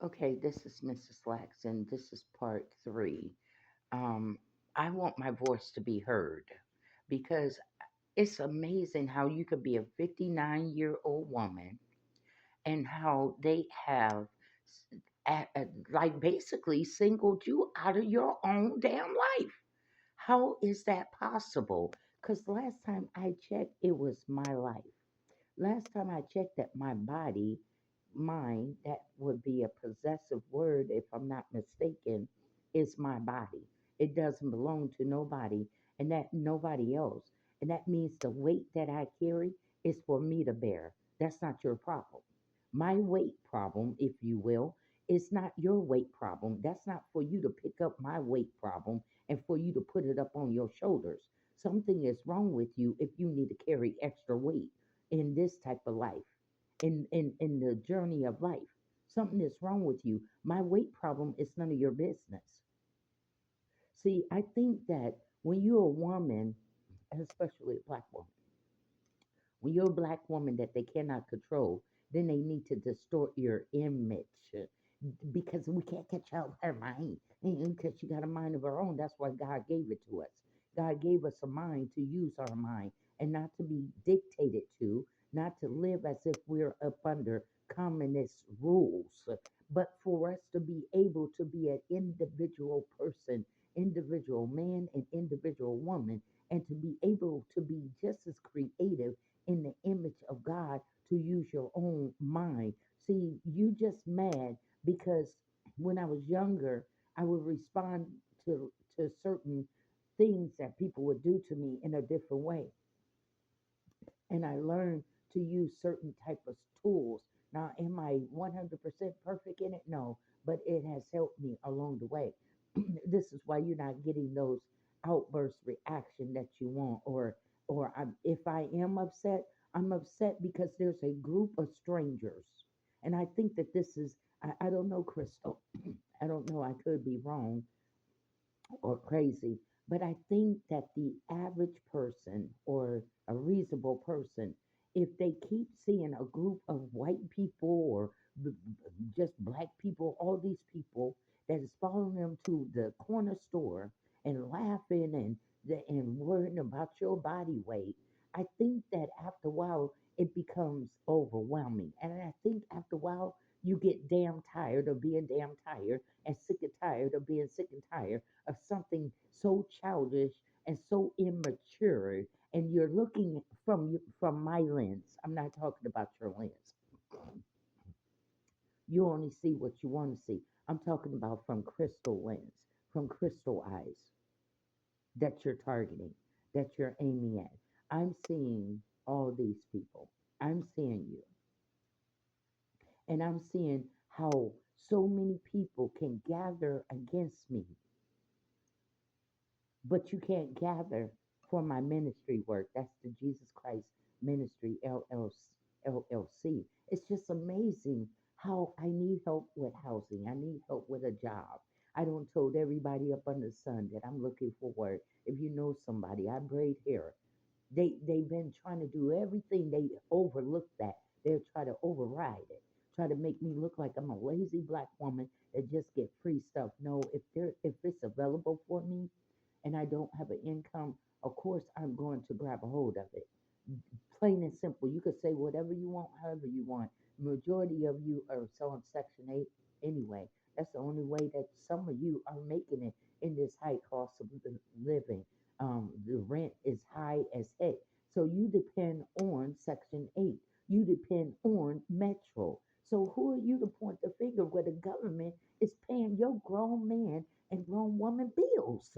Okay, this is Mrs. Lax, and this is part three. Um, I want my voice to be heard because it's amazing how you could be a 59-year-old woman and how they have, like, basically singled you out of your own damn life. How is that possible? Because last time I checked, it was my life. Last time I checked that my body, mine, that would be a possessive word if I'm not mistaken, is my body. It doesn't belong to nobody and that nobody else. And that means the weight that I carry is for me to bear. That's not your problem. My weight problem, if you will, is not your weight problem. That's not for you to pick up my weight problem and for you to put it up on your shoulders. Something is wrong with you if you need to carry extra weight in this type of life, in the journey of life. Something is wrong with you. My weight problem is none of your business. See, I think that when you're a woman, especially a black woman, when you're a black woman that they cannot control, then they need to distort your image because we can't catch out her mind. And because she got a mind of her own, that's why God gave it to us. God gave us a mind to use our mind and not to be dictated to, not to live as if we're up under communist rules, but for us to be able to be an individual person, individual man, and individual woman, and to be able to be just as creative in the image of God to use your own mind. See, you just mad because when I was younger, I would respond to certain things that people would do to me in a different way, and I learned to use certain type of tools. Now, am I 100% perfect in it? No, but it has helped me along the way. This is why you're not getting those outburst reaction that you want, or if I am upset, I'm upset because there's a group of strangers, and I think that this is I don't know, Crystal. I don't know. I could be wrong or crazy. But I think that the average person or a reasonable person, if they keep seeing a group of white people or just black people, all these people that is following them to the corner store and laughing and worrying about your body weight, I think that after a while it becomes overwhelming. And I think after a while you get damn tired of being damn tired and sick and tired of being sick and tired of something so childish and so immature, and you're looking from my lens. I'm not talking about your lens. You only see what you want to see. I'm talking about from crystal lens, from crystal eyes that you're targeting, that you're aiming at. I'm seeing all these people. I'm seeing you, and I'm seeing how so many people can gather against me, but you can't gather for my ministry work. That's the Jesus Christ Ministry LLC. It's just amazing how I need help with housing. I need help with a job. I don't told everybody up under the sun that I'm looking for work. If you know somebody, I braid hair. They've been trying to do everything. They overlook that. They'll try to override it. Try to make me look like I'm a lazy black woman that just get free stuff. No, if it's available for me, and I don't have an income, of course I'm going to grab a hold of it. Plain and simple. You could say whatever you want, however you want. Majority of you are selling Section 8 anyway. That's the only way that some of you are making it in this high cost of living. The rent is high as heck. So you depend on Section 8. You depend on Metro. So who are you to point the finger where the government is paying your grown man and grown woman bills?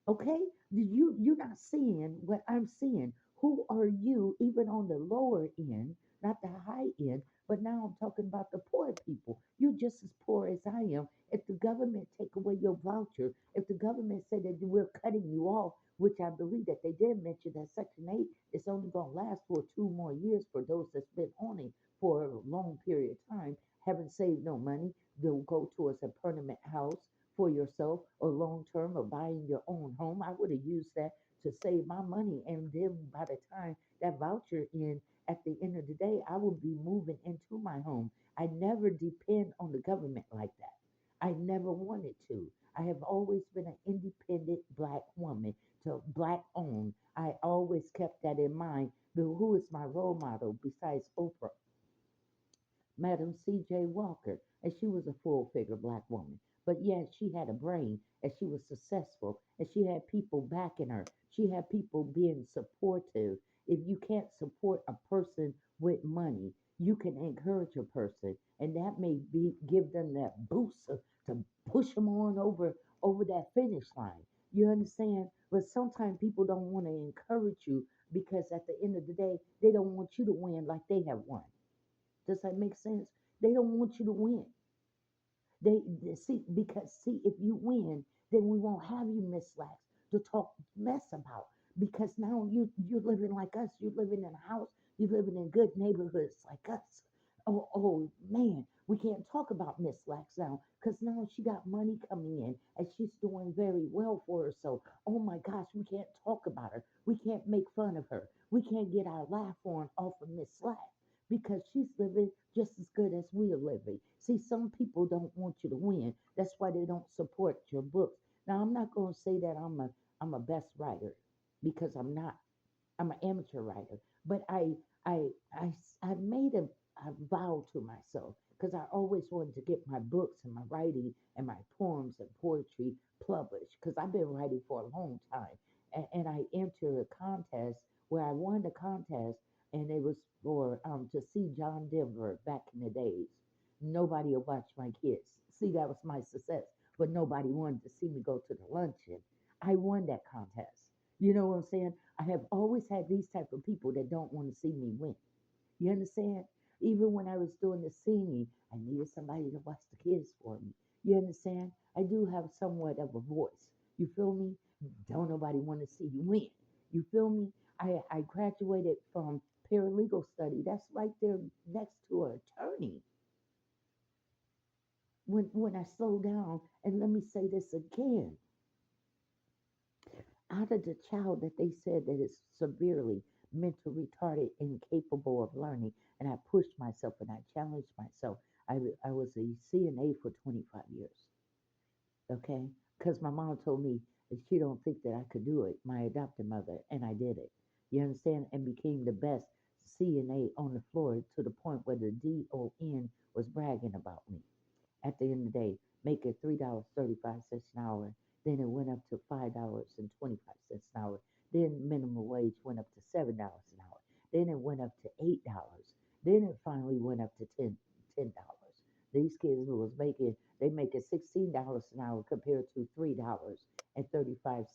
Okay, you're not seeing what I'm seeing. Who are you, even on the lower end, not the high end, but now I'm talking about the poor people. You're just as poor as I am. If the government take away your voucher, if the government said that we're cutting you off, which I believe that they did mention that Section 8 is only going to last for 2 more years for those that's been on it for a long period of time, haven't saved no money, they'll go towards a permanent house for yourself or long term or buying your own home. I would have used that to save my money. And then by the time that voucher in at the end of the day, I would be moving into my home. I never depend on the government like that. I never wanted to. I have always been an independent black woman, to black owned. I always kept that in mind. But who is my role model besides Oprah? Madam C.J. Walker, and she was a full figure black woman. But yet she had a brain and she was successful and she had people backing her. She had people being supportive. If you can't support a person with money, you can encourage a person, and that may be give them that boost to push them on over that finish line. You understand? But sometimes people don't want to encourage you because at the end of the day, they don't want you to win like they have won. Does that make sense? They don't want you to win. They see, because see, if you win, then we won't have you, Miss Lax, to talk mess about. Because now you're living like us. You're living in a house. You're living in good neighborhoods like us. Oh man, we can't talk about Miss Lax now because now she got money coming in and she's doing very well for herself. Oh my gosh, we can't talk about her. We can't make fun of her. We can't get our laugh on off of Miss Lax because she's living just as good as we are living. See, some people don't want you to win. That's why they don't support your books. Now, I'm not going to say that I'm a best writer because I'm not. I'm an amateur writer, but I, I, I made a vow to myself because I always wanted to get my books and my writing and my poems and poetry published because I've been writing for a long time. And I entered a contest where I won the contest, and it was for to see John Denver back in the days. Nobody would watch my kids. See, that was my success, but nobody wanted to see me go to the luncheon. I won that contest. You know what I'm saying? I have always had these type of people that don't want to see me win. You understand? Even when I was doing the singing, I needed somebody to watch the kids for me. You understand? I do have somewhat of a voice. You feel me? Don't nobody want to see you win. You feel me? I graduated from paralegal study. That's right there next to an attorney. When I slow down, and let me say this again, out of the child that they said that is severely mentally retarded, incapable of learning, and I pushed myself and I challenged myself. I was a CNA for 25 years, okay? Because my mom told me that she don't think that I could do it, my adopted mother, and I did it. You understand? And became the best CNA on the floor to the point where the DON was bragging about me at the end of the day, making $3.35 an hour. Then it went up to $5.25 an hour. Then minimum wage went up to $7 an hour. Then it went up to $8. Then it finally went up to $10. These kids who was making they making $16 an hour compared to $3.35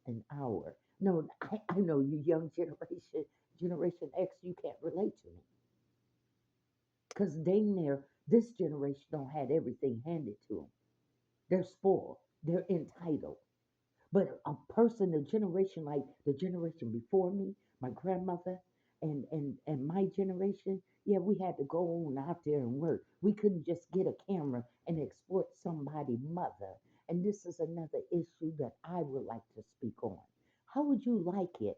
an hour. No, I know you young Generation X, you can't relate to me. Because dang near this generation don't had everything handed to them. They're spoiled. They're entitled. But a person, a generation like the generation before me, my grandmother, and my generation, yeah, we had to go on out there and work. We couldn't just get a camera and exploit somebody's mother. And this is another issue that I would like to speak on. How would you like it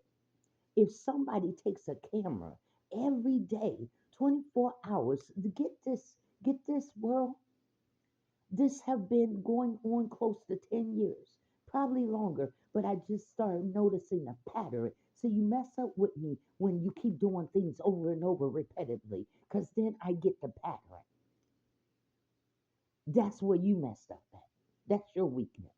if somebody takes a camera every day, 24 hours, get this world, this have been going on close to 10 years, probably longer, but I just started noticing a pattern. So you mess up with me when you keep doing things over and over repetitively, because then I get the pattern. That's where you messed up at. That's your weakness.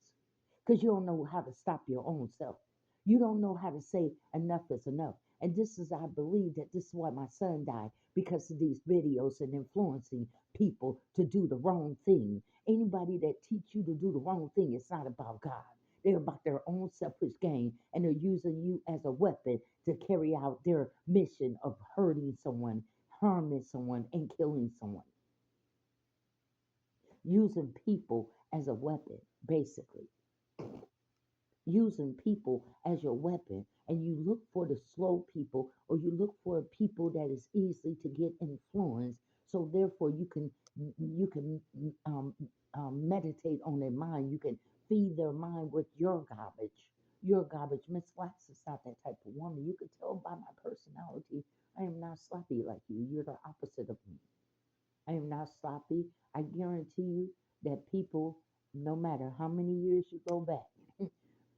Because you don't know how to stop your own self. You don't know how to say enough is enough. And this is, I believe that this is why my son died, because of these videos and influencing people to do the wrong thing. Anybody that teach you to do the wrong thing, it's not about God. They're about their own selfish gain, and they're using you as a weapon to carry out their mission of hurting someone, harming someone, and killing someone, using people as a weapon, basically. Using people as your weapon, and you look for the slow people, or you look for people that is easy to get influenced, so therefore you can meditate on their mind. You can feed their mind with your garbage. Miss Wax is not that type of woman. You can tell by my personality I am not sloppy like you. You're the opposite of me. I am not sloppy. I guarantee you that people, no matter how many years you go back,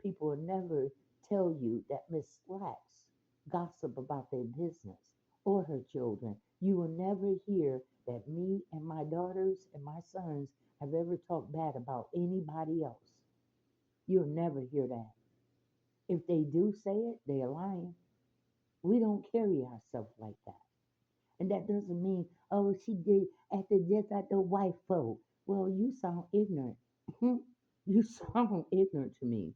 people will never tell you that Miss Slacks gossip about their business or her children. You will never hear that me and my daughters and my sons have ever talked bad about anybody else. You'll never hear that. If they do say it, they're lying. We don't carry ourselves like that. And that doesn't mean, oh, she did acted just like the white folk. Well, you sound ignorant. You sound ignorant to me.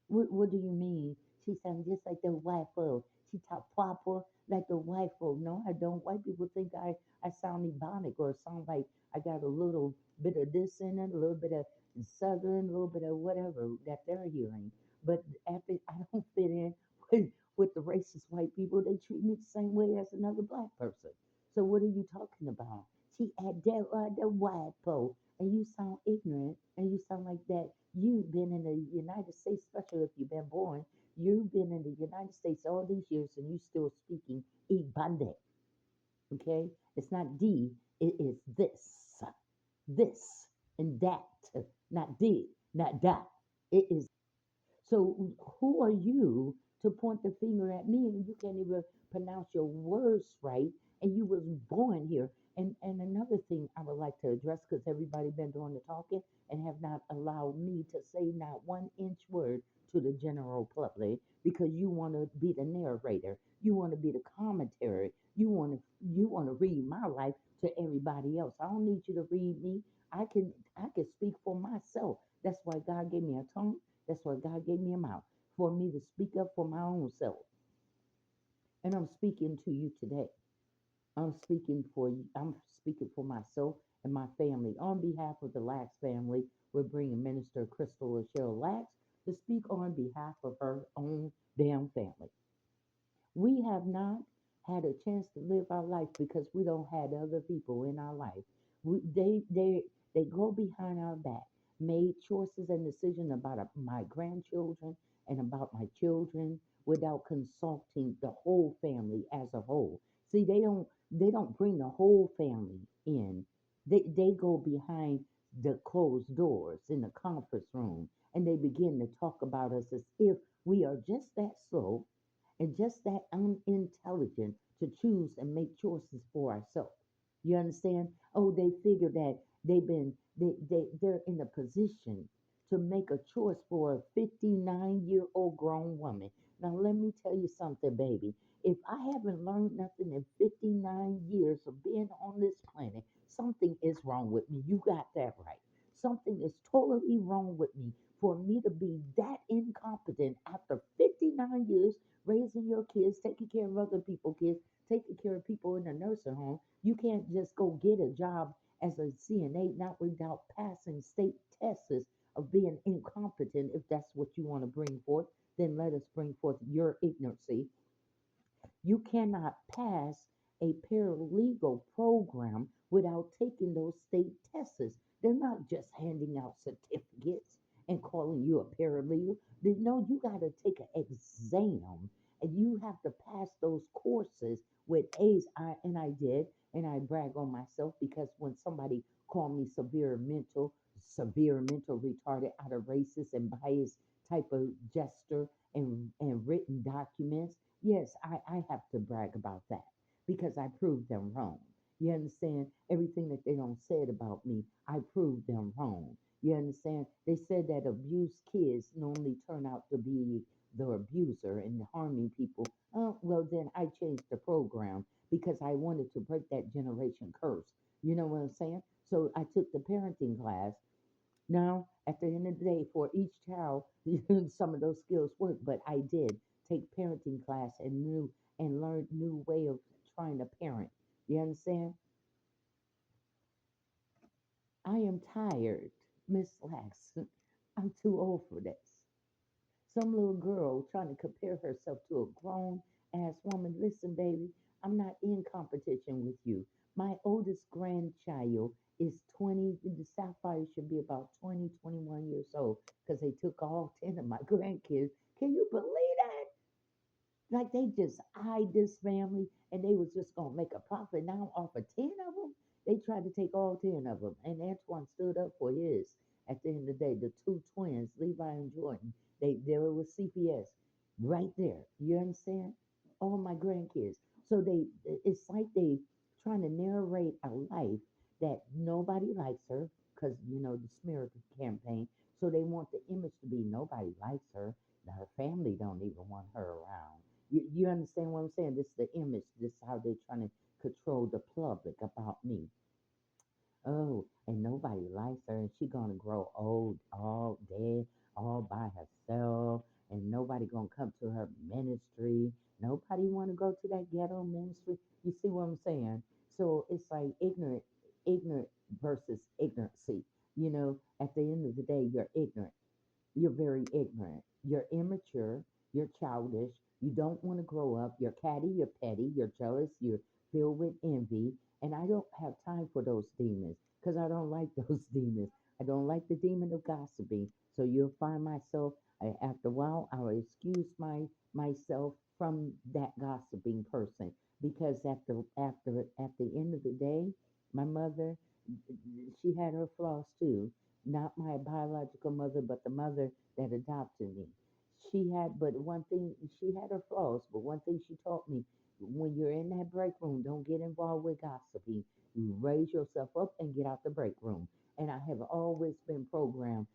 What do you mean? She sounds just like the white folk. She talk proper like the white folk. No, I don't. White people think I sound ebonic or sound like I got a little bit of this in it, a little bit of southern, a little bit of whatever that they're hearing. But after I don't fit in with the racist white people, they treat me the same way as another black person. So what are you talking about? She act that like the white folk, and you sound ignorant, and you sound like that you've been in the United States, especially if you've been born, you've been in the United States all these years and you still speaking Ibande. Okay? It's not D, it is this, and that, not D, not that. It is so who are you to point the finger at me and you can't even pronounce your words right and you was born here? And another thing I would like to address because everybody been doing the talking and have not allowed me to say not one inch word to the general public because you want to be the narrator, you want to be the commentary, you want to read my life to everybody else. I don't need you to read me. I can speak for myself. That's why God gave me a tongue. That's why God gave me a mouth for me to speak up for my own self. And I'm speaking to you today. I'm speaking for you. I'm speaking for myself and my family. On behalf of the Lax family, we're bringing Minister Crystal Lashelle Lax to speak on behalf of her own damn family. We have not had a chance to live our life because we don't had other people in our life. They go behind our back, made choices and decisions about my grandchildren and about my children without consulting the whole family as a whole. See, they don't bring the whole family in. They go behind the closed doors in the conference room and they begin to talk about us as if we are just that slow and just that unintelligent to choose and make choices for ourselves. You understand? Oh, they figure that they're in a position to make a choice for a 59-year-old grown woman. Now let me tell you something, baby. If I haven't learned nothing in 59 years of being on this planet, something is wrong with me. You got that right. Something is totally wrong with me for me to be that incompetent after 59 years raising your kids, taking care of other people's kids, taking care of people in a nursing home. You can't just go get a job as a CNA not without passing state tests of being incompetent. If that's what you want to bring forth, then let us bring forth your ignorancy. You cannot pass a paralegal program without taking those state tests. They're not just handing out certificates and calling you a paralegal. They know you got to take an exam and you have to pass those courses with A's. I did, and I brag on myself because when somebody called me severe mental retarded out of racist and biased type of gesture and written documents, yes, I have to brag about that because I proved them wrong. You understand? Everything that they don't said about me, I proved them wrong. You understand? They said that abused kids normally turn out to be the abuser and harming people. Oh, well, then I changed the program because I wanted to break that generation curse. You know what I'm saying? So I took the parenting class. Now, at the end of the day, for each child, some of those skills work, but I did take parenting class and learned new way of trying to parent. You understand? I am tired, Miss Lax. I'm too old for this. Some little girl trying to compare herself to a grown ass woman. Listen, baby, I'm not in competition with you. My oldest grandchild is 20. The Sapphire should be about 20, 21 years old because they took all 10 of my grandkids. Can you believe that? Like they just eyed this family and they was just gonna make a profit now off of 10 of them. They tried to take all 10 of them, and Antoine stood up for his. At the end of the day, the two twins, Levi and Jordan, they were with CPS right there. You understand? All my grandkids. So it's like they trying to narrate a life that nobody likes her because the smear campaign. So they want the image to be nobody likes her. Now her family don't even want her around. You understand what I'm saying? This is the image. This is how they're trying to control the public about me. Oh, and nobody likes her, and she gonna grow old, all dead, all by herself, and nobody gonna come to her ministry. Nobody wanna go to that ghetto ministry. You see what I'm saying? So it's like ignorant versus ignorancy. At the end of the day, you're ignorant. You're very ignorant. You're immature. You're childish. You don't want to grow up. You're catty. You're petty. You're jealous. You're filled with envy. And I don't have time for those demons because I don't like those demons. I don't like the demon of gossiping. So you'll find myself, after a while, I will excuse myself from that gossiping person because at the end of the day, my mother, she had her flaws too, not my biological mother, but the mother that adopted me. But one thing, she had her flaws, but one thing she taught me, when you're in that break room, don't get involved with gossiping. You raise yourself up and get out the break room. And I have always been programmed.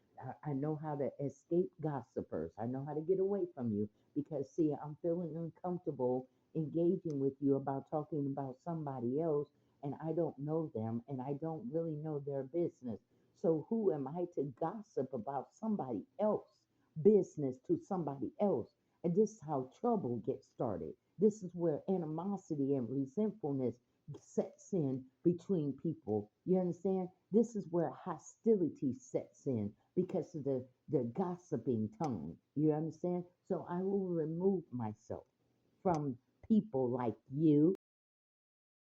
I know how to escape gossipers. I know how to get away from you because, see, I'm feeling uncomfortable engaging with you about talking about somebody else and I don't know them and I don't really know their business. So who am I to gossip about somebody else business to somebody else? And this is how trouble gets started. This is where animosity and resentfulness sets in between people. You understand? This is where hostility sets in because of the gossiping tone. You understand? So I will remove myself from people like you